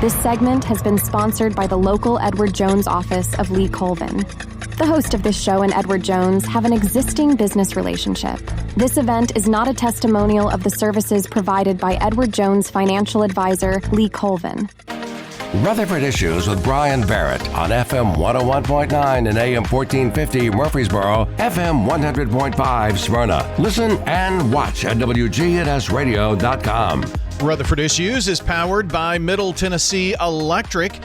This segment has been sponsored by the local Edward Jones office of Lee Colvin. The host of this show and Edward Jones have an existing business relationship. This event is not a testimonial of the services provided by Edward Jones financial advisor Lee Colvin. Rutherford Issues with Brian Barrett on FM 101.9 and AM 1450 Murfreesboro, FM 100.5 Smyrna. Listen and watch at WGNSradio.com. Rutherford Issues is powered by Middle Tennessee Electric.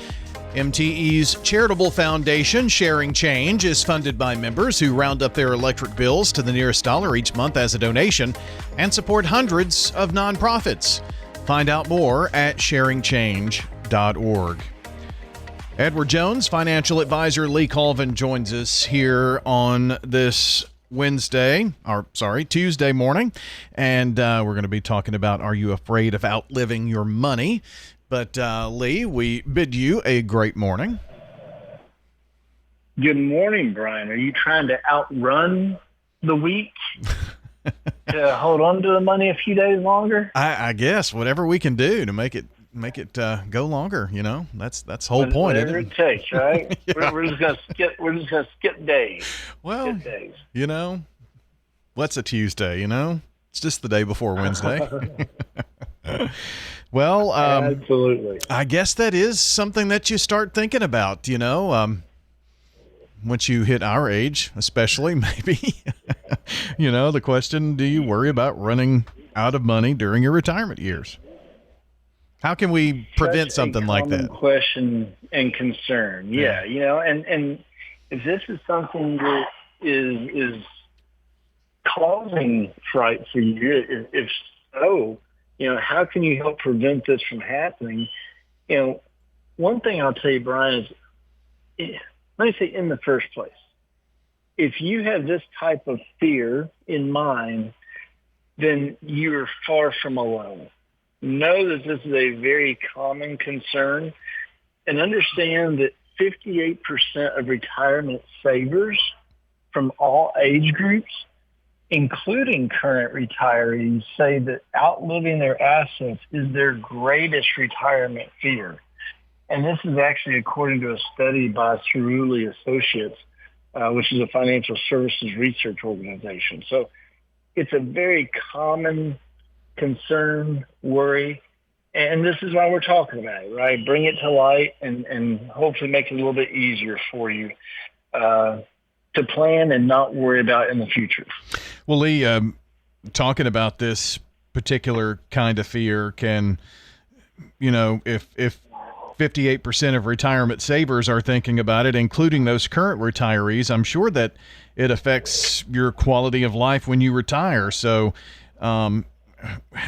MTE's charitable foundation, Sharing Change, is funded by members who round up their electric bills to the nearest dollar each month as a donation and support hundreds of nonprofits. Find out more at sharingchange.org. Edward Jones, financial advisor Lee Colvin, joins us here on this Tuesday morning, and we're going to be talking about, are you afraid of outliving your money? But Lee, we bid you a great morning. Good morning, Brian. Are you trying to outrun the week to hold on to the money a few days longer? I guess whatever we can do to make it go longer. You know, that's the whole point. Whatever it takes, right? Yeah. We're just gonna skip days. Well, you know, what's a Tuesday? You know, it's just the day before Wednesday. Well, absolutely. I guess that is something that you start thinking about. You know, once you hit our age, especially, maybe. You know, the question: do you worry about running out of money during your retirement years? How can we prevent something like that? Question and concern. Yeah, you know, and if this is something that is causing fright for you, if so, you know, how can you help prevent this from happening? You know, one thing I'll tell you, Brian, is let me say in the first place, if you have this type of fear in mind, then you're far from alone. Know that this is a very common concern and understand that 58% of retirement savers from all age groups, including current retirees, say that outliving their assets is their greatest retirement fear. And this is actually according to a study by Cerulli Associates, which is a financial services research organization. So it's a very common concern, worry, and this is why we're talking about it, right? Bring it to light and hopefully make it a little bit easier for you to plan and not worry about in the future. Well, Lee, talking about this particular kind of fear can, you know, if 58% of retirement savers are thinking about it, including those current retirees, I'm sure that it affects your quality of life when you retire. So,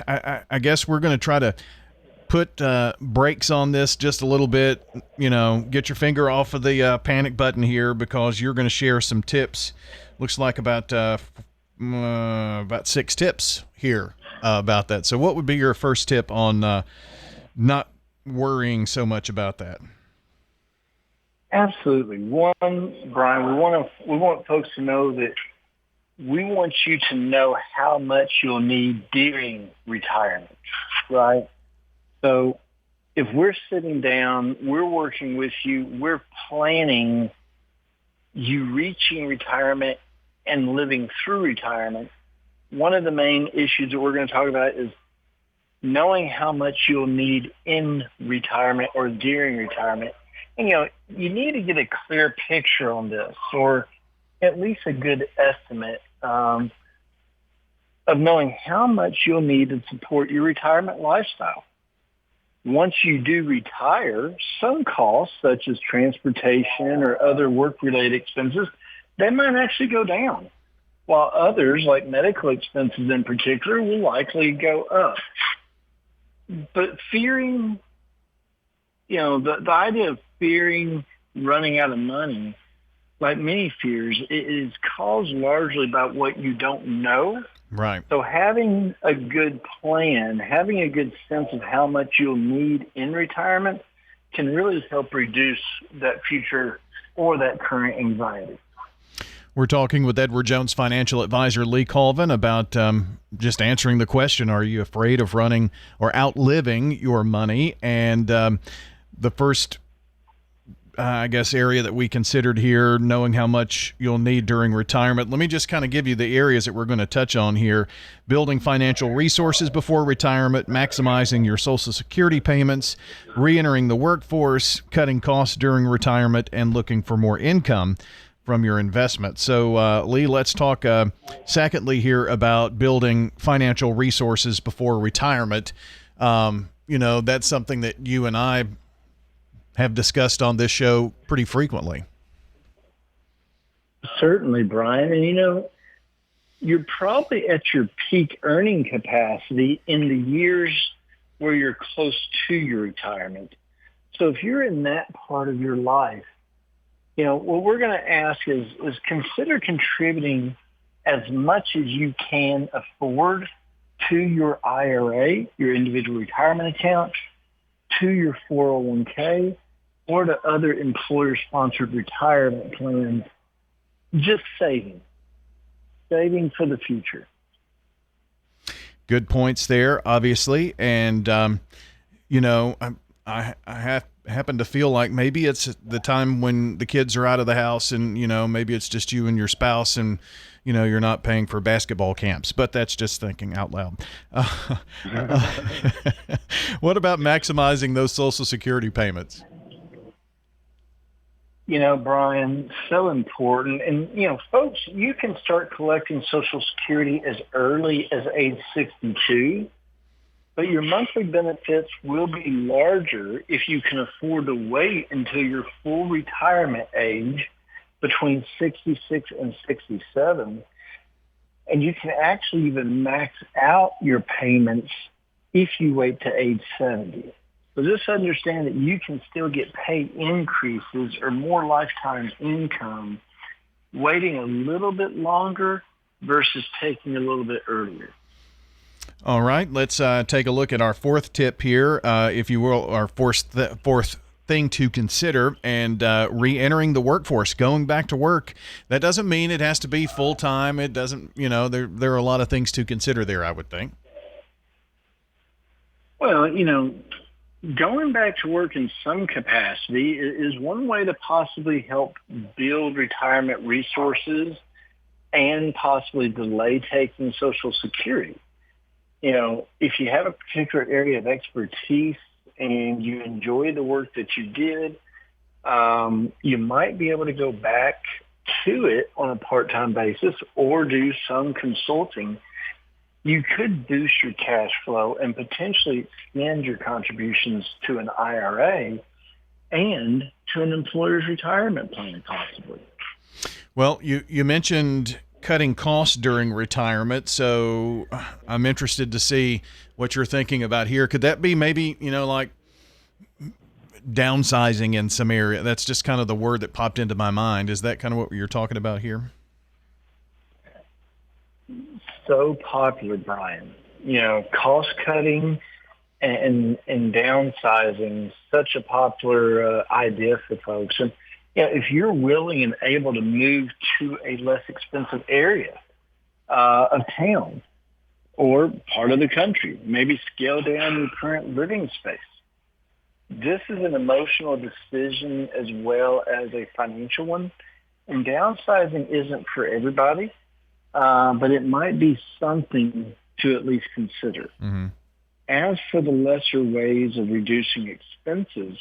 I guess we're going to try to put brakes on this just a little bit, you know, get your finger off of the panic button here, because you're going to share some tips. Looks like about 6 tips here about that. So what would be your first tip on not worrying so much about that? Absolutely. One, Brian, we want folks to know that we want you to know how much you'll need during retirement, right? So if we're sitting down, we're working with you, we're planning you reaching retirement and living through retirement, one of the main issues that we're going to talk about is knowing how much you'll need in retirement or during retirement. And, you know, you need to get a clear picture on this, or at least a good estimate of knowing how much you'll need to support your retirement lifestyle. Once you do retire, some costs, such as transportation or other work-related expenses, they might actually go down, while others, like medical expenses in particular, will likely go up. But fearing, you know, the idea of fearing running out of money, like many fears, it is caused largely by what you don't know. Right. So having a good plan, having a good sense of how much you'll need in retirement can really help reduce that future or that current anxiety. We're talking with Edward Jones financial advisor Lee Colvin about just answering the question, are you afraid of running or outliving your money? And the first I guess, area that we considered here, knowing how much you'll need during retirement. Let me just kind of give you the areas that we're going to touch on here. Building financial resources before retirement, maximizing your Social Security payments, re-entering the workforce, cutting costs during retirement, and looking for more income from your investment. So, Lee, let's talk secondly here about building financial resources before retirement. That's something that you and I have discussed on this show pretty frequently. Certainly, Brian. And, you're probably at your peak earning capacity in the years where you're close to your retirement. So if you're in that part of your life, what we're going to ask is consider contributing as much as you can afford to your IRA, your individual retirement account, to your 401k, or to other employer-sponsored retirement plans, just saving for the future. Good points there, obviously. And, I happen to feel like maybe it's the time when the kids are out of the house and, maybe it's just you and your spouse and, you're not paying for basketball camps, but that's just thinking out loud. What about maximizing those Social Security payments? Brian, so important. And, folks, you can start collecting Social Security as early as age 62, but your monthly benefits will be larger if you can afford to wait until your full retirement age between 66 and 67. And you can actually even max out your payments if you wait to age 70. So just understand that you can still get pay increases or more lifetime income waiting a little bit longer versus taking a little bit earlier. All right, let's take a look at our fourth tip here, if you will, our fourth thing to consider, and re-entering the workforce, going back to work. That doesn't mean it has to be full-time. It doesn't, there are a lot of things to consider there, I would think. Well, going back to work in some capacity is one way to possibly help build retirement resources and possibly delay taking Social Security. If you have a particular area of expertise and you enjoy the work that you did, you might be able to go back to it on a part-time basis or do some consulting. You could boost your cash flow and potentially extend your contributions to an IRA and to an employer's retirement plan, possibly. Well, you mentioned cutting costs during retirement, so I'm interested to see what you're thinking about here. Could that be maybe, like downsizing in some area? That's just kind of the word that popped into my mind. Is that kind of what you're talking about here? So popular, Brian. Cost cutting and downsizing, such a popular idea for folks. And if you're willing and able to move to a less expensive area of town or part of the country, maybe scale down your current living space. This is an emotional decision as well as a financial one. And downsizing isn't for everybody. But it might be something to at least consider. Mm-hmm. As for the lesser ways of reducing expenses,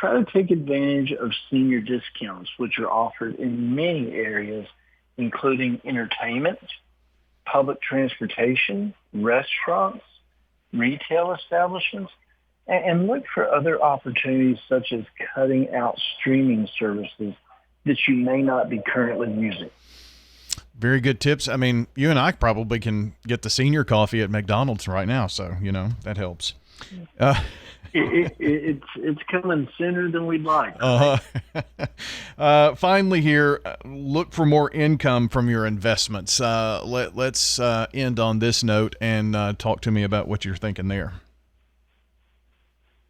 try to take advantage of senior discounts, which are offered in many areas, including entertainment, public transportation, restaurants, retail establishments, and look for other opportunities such as cutting out streaming services that you may not be currently using. Very good tips. I mean, you and I probably can get the senior coffee at McDonald's right now, so, that helps. It's coming sooner than we'd like. Right? Finally here, look for more income from your investments. Let's end on this note and talk to me about what you're thinking there.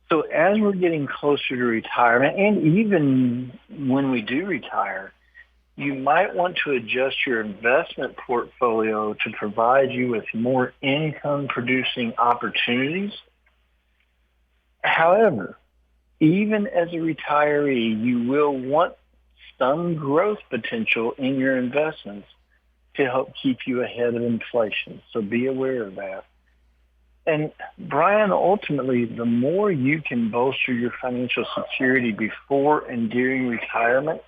So as we're getting closer to retirement, and even when we do retire, you might want to adjust your investment portfolio to provide you with more income-producing opportunities. However, even as a retiree, you will want some growth potential in your investments to help keep you ahead of inflation. So be aware of that. And Brian, ultimately, the more you can bolster your financial security before and during retirement,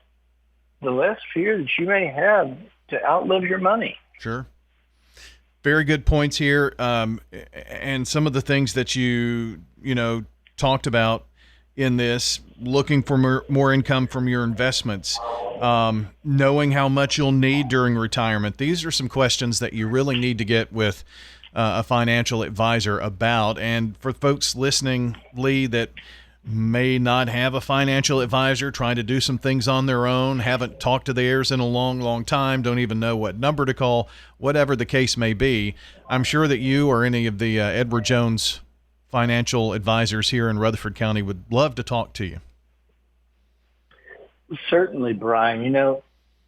the less fear that you may have to outlive your money. Sure. Very good points here. And some of the things that you talked about in this, looking for more income from your investments, knowing how much you'll need during retirement. These are some questions that you really need to get with a financial advisor about. And for folks listening, Lee, that may not have a financial advisor, trying to do some things on their own, haven't talked to theirs in a long, long time, don't even know what number to call, whatever the case may be, I'm sure that you or any of the Edward Jones financial advisors here in Rutherford County would love to talk to you. Certainly, Brian.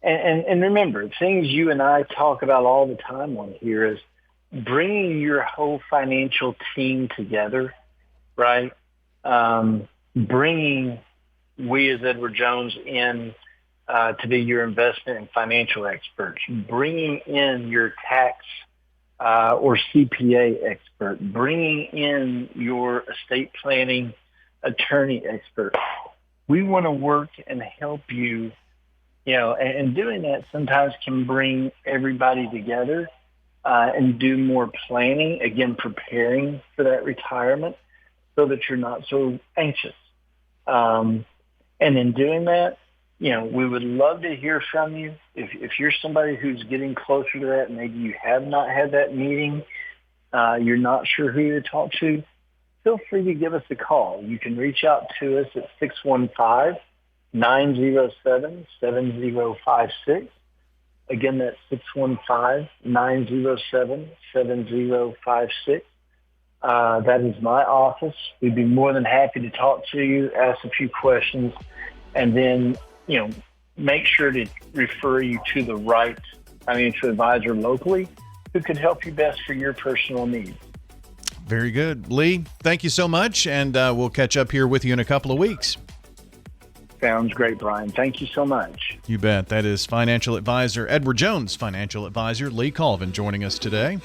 And remember, things you and I talk about all the time on here is bringing your whole financial team together, right? Bringing we as Edward Jones in to be your investment and financial experts, bringing in your tax or CPA expert, bringing in your estate planning attorney expert. We want to work and help you, and doing that sometimes can bring everybody together and do more planning, again, preparing for that retirement so that you're not so anxious. And in doing that, we would love to hear from you. If you're somebody who's getting closer to that, maybe you have not had that meeting, you're not sure who to talk to, feel free to give us a call. You can reach out to us at 615-907-7056. Again, that's 615-907-7056. That is my office. We'd be more than happy to talk to you, ask a few questions, and then, make sure to refer you to the right financial advisor locally who could help you best for your personal needs. Very good. Lee, thank you so much, and we'll catch up here with you in a couple of weeks. Sounds great, Brian. Thank you so much. You bet. That is financial advisor, Edward Jones financial advisor, Lee Colvin, joining us today.